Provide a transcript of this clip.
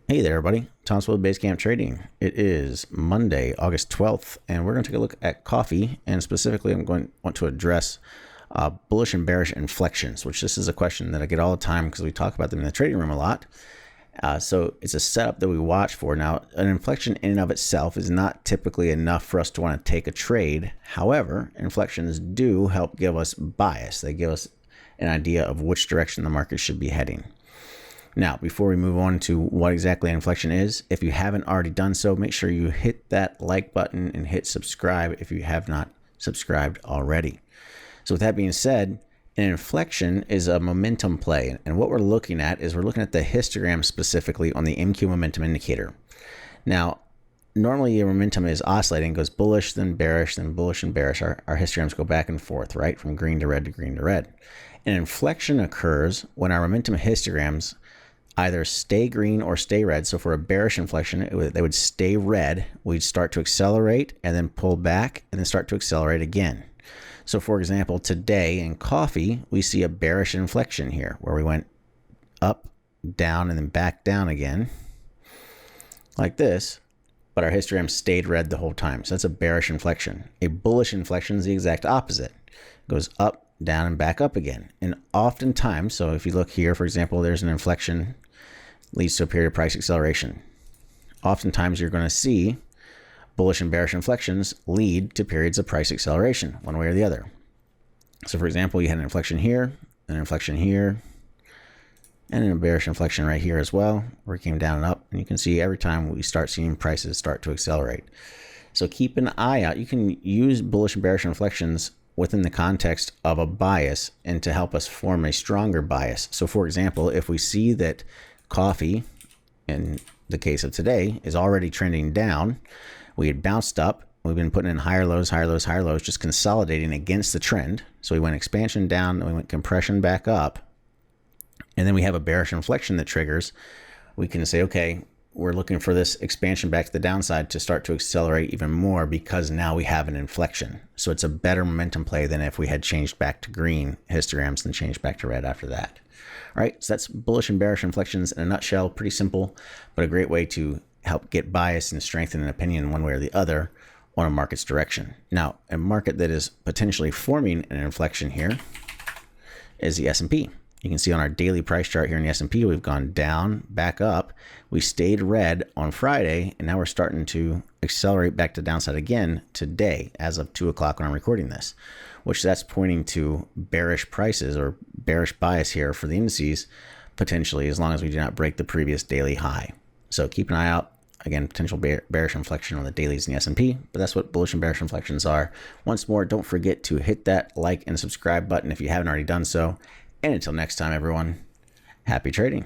Hey there, everybody. Thomas with Basecamp Trading. It is Monday, August 12th, and we're going to take a look at coffee, and specifically I'm going to want to address bullish and bearish inflections, which this is a question that I get all the time because we talk about them in the trading room a lot. So it's a setup that we watch for. Now, an inflection in and of itself is not typically enough for us to want to take a trade. However, inflections do help give us bias. They give us an idea of which direction the market should be heading. Now, before we move on to what exactly an inflection is, if you haven't already done so, make sure you hit that like button and hit subscribe if you have not subscribed already. So with that being said, an inflection is a momentum play. And what we're looking at is we're looking at the histogram specifically on the MQ momentum indicator. Now, normally your momentum is oscillating, goes bullish, then bearish, then bullish and bearish. Our histograms go back and forth, right? From green to red to green to red. An inflection occurs when our momentum histograms either stay green or stay red. So for a bearish inflection, they would stay red. We'd start to accelerate and then pull back and then start to accelerate again. So for example, today in coffee, we see a bearish inflection here where we went up, down, and then back down again like this, but our histogram stayed red the whole time. So that's a bearish inflection. A bullish inflection is the exact opposite. It goes up, down, and back up again. And oftentimes, so if you look here, for example, there's an inflection leads to a period of price acceleration. Oftentimes you're going to see bullish and bearish inflections lead to periods of price acceleration, one way or the other. So for example, you had an inflection here, and a bearish inflection right here as well, where it came down and up. And you can see every time we start seeing prices start to accelerate. So keep an eye out. You can use bullish and bearish inflections within the context of a bias and to help us form a stronger bias. So for example, if we see that coffee, in the case of today, is already trending down, we had bounced up, we've been putting in higher lows, just consolidating against the trend. So we went expansion down, and we went compression back up, and then we have a bearish inflection that triggers. We can say, okay, we're looking for this expansion back to the downside to start to accelerate even more because now we have an inflection. So it's a better momentum play than if we had changed back to green histograms and changed back to red after that. All right, so that's bullish and bearish inflections in a nutshell. Pretty simple, but a great way to help get bias and strengthen an opinion one way or the other on a market's direction. Now, a market that is potentially forming an inflection here is the S&P. You can see on our daily price chart here in the S&P, we've gone down, back up. We stayed red on Friday, and now we're starting to accelerate back to the downside again today as of 2 o'clock when I'm recording this, which that's pointing to bearish prices or bearish bias here for the indices, potentially, as long as we do not break the previous daily high. So keep an eye out. Again, potential bearish inflection on the dailies in the S&P, but that's what bullish and bearish inflections are. Once more, don't forget to hit that like and subscribe button if you haven't already done so. And until next time, everyone, happy trading.